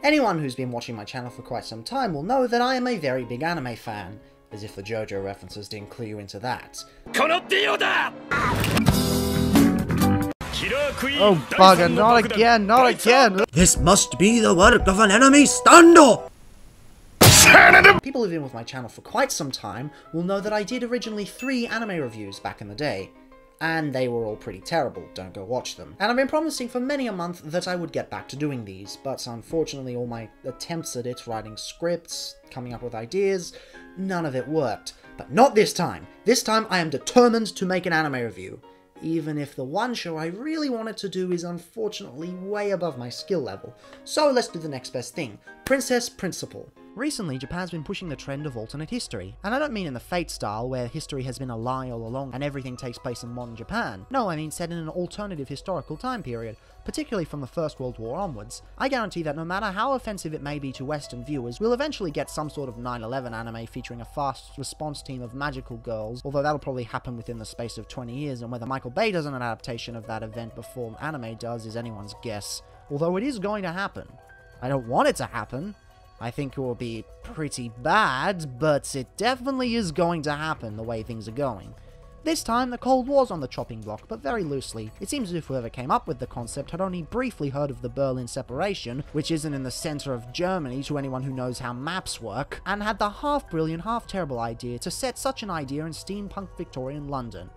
Anyone who's been watching my channel for quite some time will know that I am a very big anime fan, as if the JoJo references didn't clue you into that. Oh bugger, not again, not again! This must be the work of an enemy stando! People who've been with my channel for quite some time will know that I did originally 3 anime reviews back in the day. And they were all pretty terrible, don't go watch them. And I've been promising for many a month that I would get back to doing these, but unfortunately all my attempts at it, writing scripts, coming up with ideas, none of it worked. But not this time! This time I am determined to make an anime review. Even if the one show I really wanted to do is unfortunately way above my skill level. So let's do the next best thing. Princess Principal. Recently, Japan's been pushing the trend of alternate history, and I don't mean in the Fate style, where history has been a lie all along and everything takes place in modern Japan. No, I mean set in an alternative historical time period, particularly from the First World War onwards. I guarantee that no matter how offensive it may be to Western viewers, we'll eventually get some sort of 9/11 anime featuring a fast response team of magical girls, although that'll probably happen within the space of 20 years, and whether Michael Bay does an adaptation of that event before anime does is anyone's guess. Although it is going to happen. I don't want it to happen. I think it will be pretty bad, but it definitely is going to happen the way things are going. This time, the Cold War's on the chopping block, but very loosely. It seems as if whoever came up with the concept had only briefly heard of the Berlin separation, which isn't in the center of Germany to anyone who knows how maps work, and had the half-brilliant, half-terrible idea to set such an idea in steampunk Victorian London.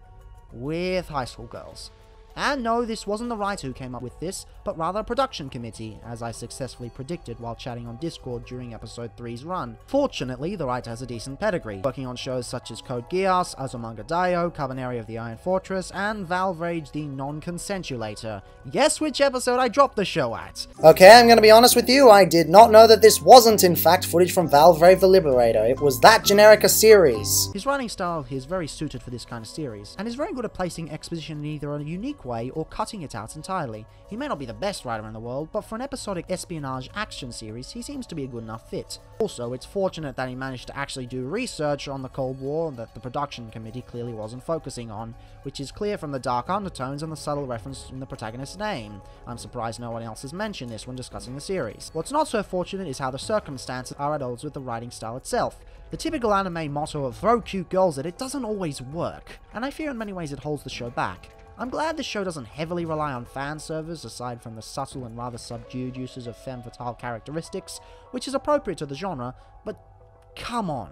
With high school girls. And no, this wasn't the writer who came up with this, but rather a production committee, as I successfully predicted while chatting on Discord during episode 3's run. Fortunately, the writer has a decent pedigree, working on shows such as Code Geass, Azumanga Daioh, Cabaneri of the Iron Fortress, and Valve Rage the Non-Consensualator. Guess which episode I dropped the show at? Okay, I'm gonna be honest with you, I did not know that this wasn't in fact footage from Valve Rage the Liberator. It was that generic a series. His writing style is very suited for this kind of series, and is very good at placing exposition in either a unique way or cutting it out entirely. He may not be the best writer in the world, but for an episodic espionage action series, he seems to be a good enough fit. Also, it's fortunate that he managed to actually do research on the Cold War that the production committee clearly wasn't focusing on, which is clear from the dark undertones and the subtle reference in the protagonist's name. I'm surprised no one else has mentioned this when discussing the series. What's not so fortunate is how the circumstances are at odds with the writing style itself. The typical anime motto of throw cute girls at it doesn't always work, and I fear in many ways it holds the show back. I'm glad the show doesn't heavily rely on fan service, aside from the subtle and rather subdued uses of femme fatale characteristics, which is appropriate to the genre, but come on.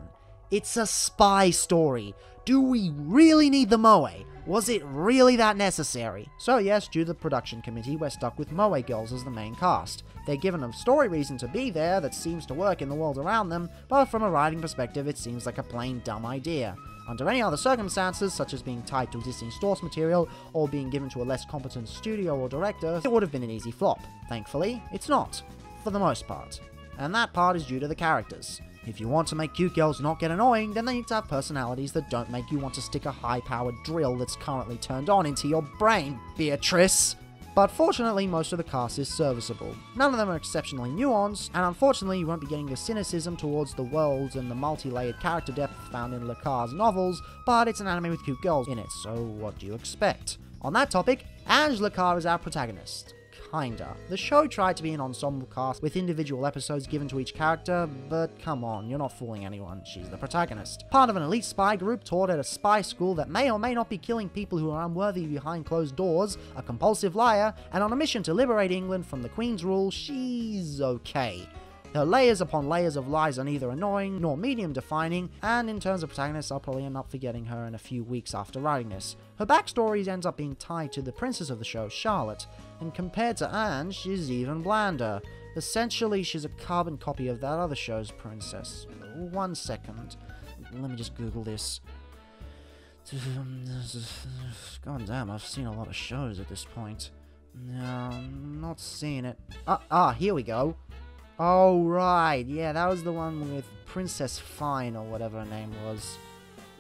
It's a spy story. Do we really need the moe? Was it really that necessary? So yes, due to the production committee, we're stuck with moe girls as the main cast. They're given a story reason to be there that seems to work in the world around them, but from a writing perspective it seems like a plain dumb idea. Under any other circumstances, such as being tied to existing source material, or being given to a less competent studio or director, it would have been an easy flop. Thankfully, it's not. For the most part. And that part is due to the characters. If you want to make cute girls not get annoying, then they need to have personalities that don't make you want to stick a high-powered drill that's currently turned on into your brain, Beatrice! But fortunately, most of the cast is serviceable. None of them are exceptionally nuanced, and unfortunately you won't be getting the cynicism towards the worlds and the multi-layered character depth found in Le Carre's novels, but it's an anime with cute girls in it, so what do you expect? On that topic, Ange Le Carre is our protagonist. Kinda. The show tried to be an ensemble cast with individual episodes given to each character, but come on, you're not fooling anyone, she's the protagonist. Part of an elite spy group taught at a spy school that may or may not be killing people who are unworthy behind closed doors, a compulsive liar, and on a mission to liberate England from the Queen's rule, she's okay. Her layers upon layers of lies are neither annoying nor medium defining, and in terms of protagonists, I'll probably end up forgetting her in a few weeks after writing this. Her backstory ends up being tied to the princess of the show, Charlotte, and compared to Anne, she's even blander. Essentially, she's a carbon copy of that other show's princess. 1 second. Let me just Google this. God damn, I've seen a lot of shows at this point. No, I'm not seeing it. Here we go. Oh, right. Yeah, that was the one with Princess Fine, or whatever her name was.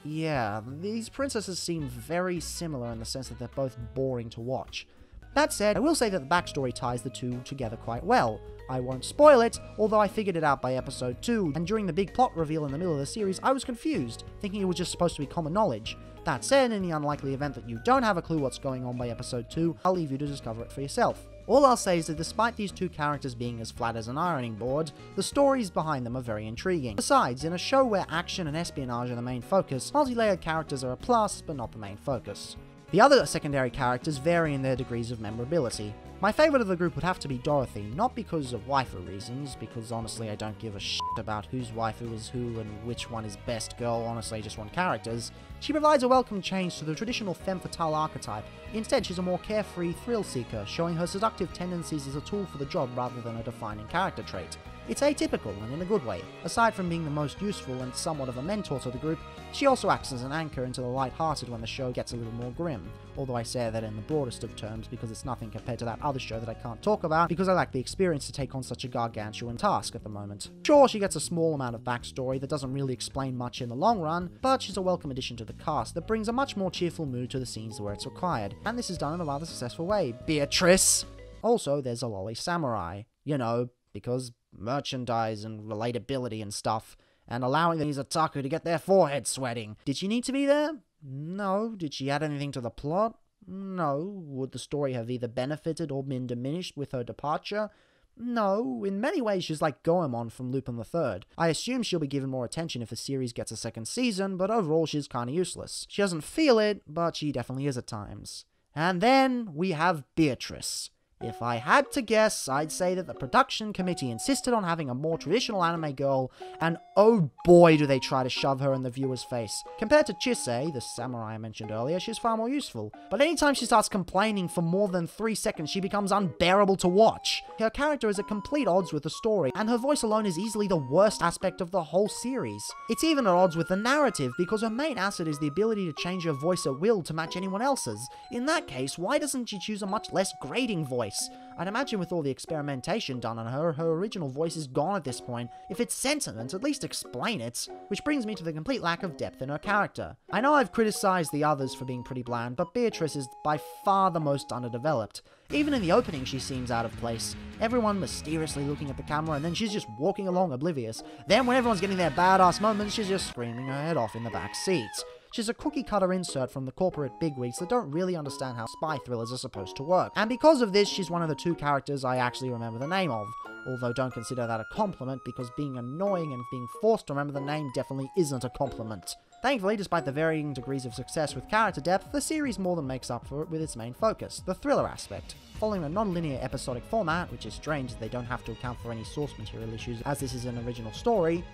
Yeah, these princesses seem very similar in the sense that they're both boring to watch. That said, I will say that the backstory ties the two together quite well. I won't spoil it, although I figured it out by episode 2, and during the big plot reveal in the middle of the series, I was confused, thinking it was just supposed to be common knowledge. That said, in the unlikely event that you don't have a clue what's going on by episode 2, I'll leave you to discover it for yourself. All I'll say is that despite these two characters being as flat as an ironing board, the stories behind them are very intriguing. Besides, in a show where action and espionage are the main focus, multi-layered characters are a plus, but not the main focus. The other secondary characters vary in their degrees of memorability. My favourite of the group would have to be Dorothy, not because of waifu reasons, because honestly I don't give a shit about whose waifu is who and which one is best girl, honestly I just want characters. She provides a welcome change to the traditional femme fatale archetype. Instead, she's a more carefree thrill seeker, showing her seductive tendencies as a tool for the job rather than a defining character trait. It's atypical, and in a good way. Aside from being the most useful and somewhat of a mentor to the group, she also acts as an anchor into the light-hearted when the show gets a little more grim, although I say that in the broadest of terms because it's nothing compared to that other show that I can't talk about because I lack the experience to take on such a gargantuan task at the moment. Sure, she gets a small amount of backstory that doesn't really explain much in the long run, but she's a welcome addition to the cast that brings a much more cheerful mood to the scenes where it's required, and this is done in a rather successful way. Beatrice! Also, there's a lolly samurai. You know, because merchandise and relatability and stuff, and allowing these otaku to get their foreheads sweating. Did she need to be there? No. Did she add anything to the plot? No. Would the story have either benefited or been diminished with her departure? No. In many ways, she's like Goemon from Lupin III. I assume she'll be given more attention if the series gets a second season, but overall she's kinda useless. She doesn't feel it, but she definitely is at times. And then we have Beatrice. If I had to guess, I'd say that the production committee insisted on having a more traditional anime girl, and oh boy do they try to shove her in the viewer's face. Compared to Chise, the samurai I mentioned earlier, she's far more useful. But anytime she starts complaining for more than 3 seconds, she becomes unbearable to watch. Her character is at complete odds with the story, and her voice alone is easily the worst aspect of the whole series. It's even at odds with the narrative, because her main asset is the ability to change her voice at will to match anyone else's. In that case, why doesn't she choose a much less grating voice? I'd imagine with all the experimentation done on her, her original voice is gone at this point. If it's sentiment, at least explain it. Which brings me to the complete lack of depth in her character. I know I've criticized the others for being pretty bland, but Beatrice is by far the most underdeveloped. Even in the opening she seems out of place. Everyone mysteriously looking at the camera and then she's just walking along oblivious. Then when everyone's getting their badass moments, she's just screaming her head off in the back seats. She's a cookie-cutter insert from the corporate bigwigs that don't really understand how spy thrillers are supposed to work. And because of this, she's one of the 2 characters I actually remember the name of. Although don't consider that a compliment, because being annoying and being forced to remember the name definitely isn't a compliment. Thankfully, despite the varying degrees of success with character depth, the series more than makes up for it with its main focus, the thriller aspect. Following a non-linear episodic format, which is strange that they don't have to account for any source material issues as this is an original story,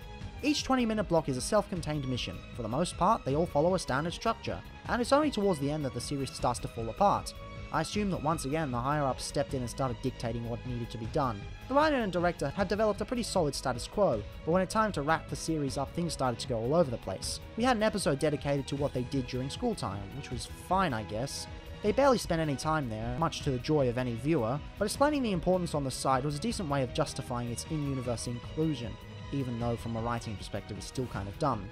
each 20-minute block is a self-contained mission. For the most part, they all follow a standard structure, and it's only towards the end that the series starts to fall apart. I assume that once again the higher-ups stepped in and started dictating what needed to be done. The writer and director had developed a pretty solid status quo, but when it time to wrap the series up, things started to go all over the place. We had an episode dedicated to what they did during school time, which was fine I guess. They barely spent any time there, much to the joy of any viewer, but explaining the importance on the side was a decent way of justifying its in-universe inclusion, even though from a writing perspective it's still kind of dumb.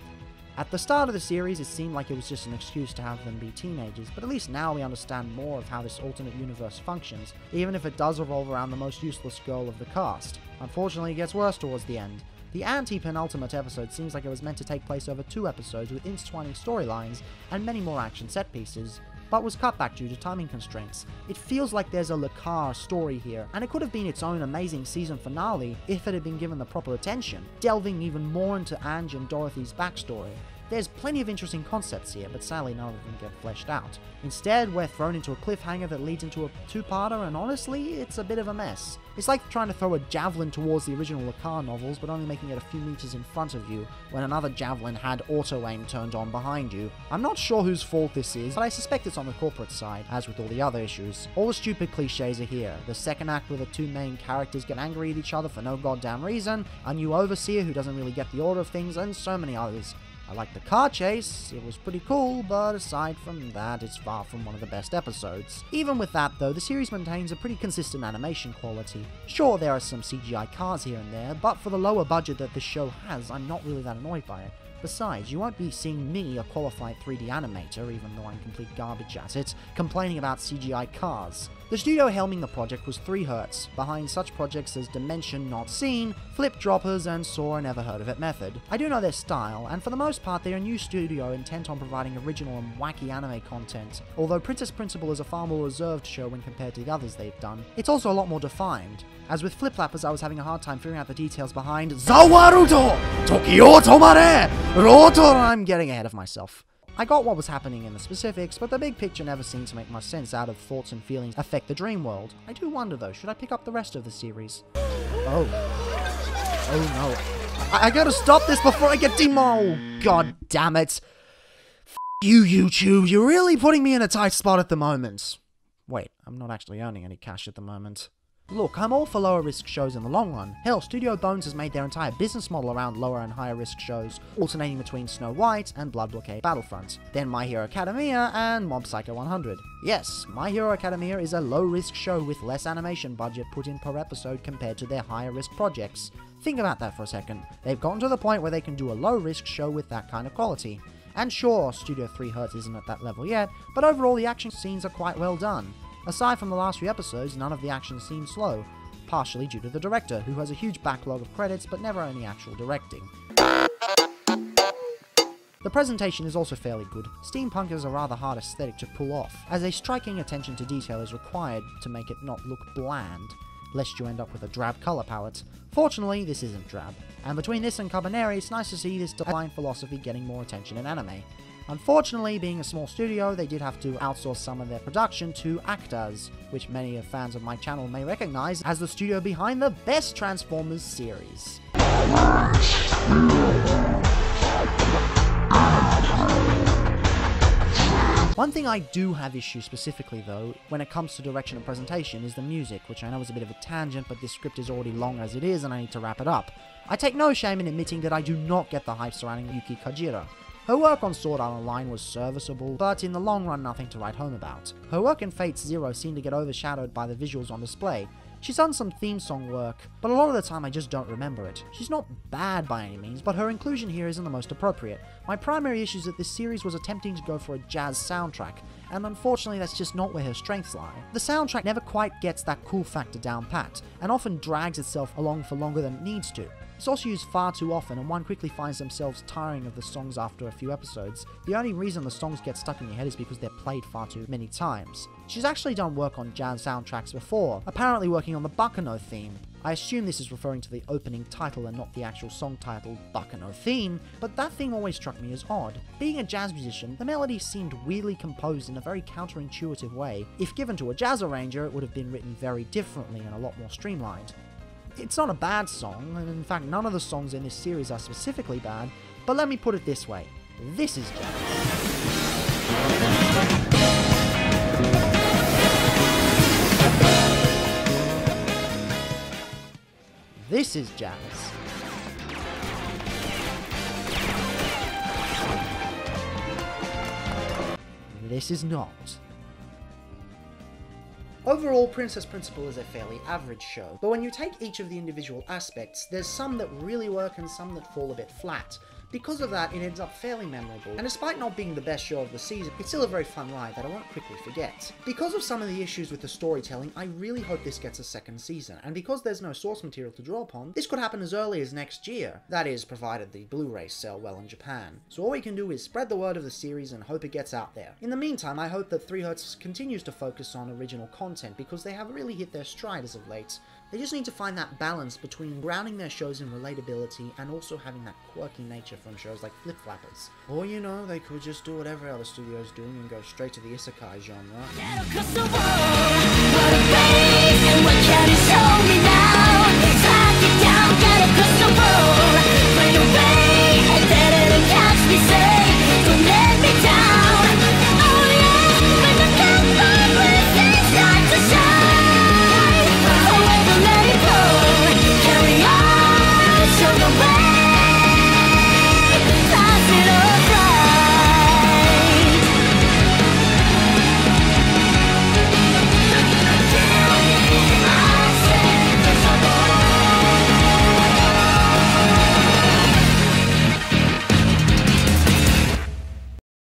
At the start of the series it seemed like it was just an excuse to have them be teenagers, but at least now we understand more of how this alternate universe functions, even if it does revolve around the most useless girl of the cast. Unfortunately it gets worse towards the end. The anti-penultimate episode seems like it was meant to take place over 2 episodes with intertwining storylines and many more action set pieces, but was cut back due to timing constraints. It feels like there's a Lakar story here, and it could have been its own amazing season finale if it had been given the proper attention, delving even more into Ange and Dorothy's backstory. There's plenty of interesting concepts here, but sadly none of them get fleshed out. Instead, we're thrown into a cliffhanger that leads into a 2-parter, and honestly, it's a bit of a mess. It's like trying to throw a javelin towards the original Lakar novels, but only making it a few meters in front of you, when another javelin had auto-aim turned on behind you. I'm not sure whose fault this is, but I suspect it's on the corporate side, as with all the other issues. All the stupid cliches are here. The second act where the 2 main characters get angry at each other for no goddamn reason, a new overseer who doesn't really get the order of things, and so many others. I liked the car chase, it was pretty cool, but aside from that, it's far from one of the best episodes. Even with that though, the series maintains a pretty consistent animation quality. Sure, there are some CGI cars here and there, but for the lower budget that this show has, I'm not really that annoyed by it. Besides, you won't be seeing me, a qualified 3D animator, even though I'm complete garbage at it, complaining about CGI cars. The studio helming the project was 3Hz, behind such projects as Dimension Not Seen, Flip Droppers, and Saw Never Heard of It Method. I do know their style, and for the most part they're a new studio intent on providing original and wacky anime content. Although Princess Principal is a far more reserved show when compared to the others they've done, it's also a lot more defined. As with Flip Flappers, I was having a hard time figuring out the details behind Zawaruto! Tokyo Tomare! Rotor! I'm getting ahead of myself. I got what was happening in the specifics, but the big picture never seemed to make much sense out of thoughts and feelings affect the dream world. I do wonder though, should I pick up the rest of the series? Oh no. I gotta stop this before I get Oh, god damn it. F you, YouTube, you're really putting me in a tight spot at the moment. Wait, I'm not actually earning any cash at the moment. Look, I'm all for lower risk shows in the long run. Hell, Studio Bones has made their entire business model around lower and higher risk shows, alternating between Snow White and Blood Blockade Battlefront, then My Hero Academia and Mob Psycho 100. Yes, My Hero Academia is a low risk show with less animation budget put in per episode compared to their higher risk projects. Think about that for a second. They've gotten to the point where they can do a low risk show with that kind of quality. And sure, Studio 3Hz isn't at that level yet, but overall the action scenes are quite well done. Aside from the last few episodes, none of the action seems slow, partially due to the director, who has a huge backlog of credits but never any actual directing. The presentation is also fairly good. Steampunk is a rather hard aesthetic to pull off, as a striking attention to detail is required to make it not look bland, lest you end up with a drab colour palette. Fortunately, this isn't drab, and between this and Cabaneri, it's nice to see this design philosophy getting more attention in anime. Unfortunately, being a small studio, they did have to outsource some of their production to Actors, which many fans of my channel may recognize as the studio behind the best Transformers series. One thing I do have issues specifically though, when it comes to direction and presentation, is the music, which I know is a bit of a tangent, but this script is already long as it is and I need to wrap it up. I take no shame in admitting that I do not get the hype surrounding Yuki Kajira. Her work on Sword Art Online was serviceable, but in the long run nothing to write home about. Her work in Fate Zero seemed to get overshadowed by the visuals on display. She's done some theme song work, but a lot of the time I just don't remember it. She's not bad by any means, but her inclusion here isn't the most appropriate. My primary issue is that this series was attempting to go for a jazz soundtrack, and unfortunately that's just not where her strengths lie. The soundtrack never quite gets that cool factor down pat, and often drags itself along for longer than it needs to. It's also used far too often, and one quickly finds themselves tiring of the songs after a few episodes. The only reason the songs get stuck in your head is because they're played far too many times. She's actually done work on jazz soundtracks before, apparently working on the Baccano theme. I assume this is referring to the opening title and not the actual song titled Baccano theme, but that theme always struck me as odd. Being a jazz musician, the melody seemed weirdly composed in a very counterintuitive way. If given to a jazz arranger, it would have been written very differently and a lot more streamlined. It's not a bad song, and in fact none of the songs in this series are specifically bad, but let me put it this way, this is jazz. This is jazz. This is not. Overall, Princess Principal is a fairly average show, but when you take each of the individual aspects, there's some that really work and some that fall a bit flat. Because of that, it ends up fairly memorable, and despite not being the best show of the season, it's still a very fun ride that I won't quickly forget. Because of some of the issues with the storytelling, I really hope this gets a second season, and because there's no source material to draw upon, this could happen as early as next year. That is, provided the Blu-rays sell well in Japan. So all we can do is spread the word of the series and hope it gets out there. In the meantime, I hope that 3Hz continues to focus on original content, because they have really hit their stride as of late. They just need to find that balance between grounding their shows in relatability and also having that quirky nature from shows like Flip Flappers. Or, you know, they could just do whatever other studio's doing and go straight to the isekai genre.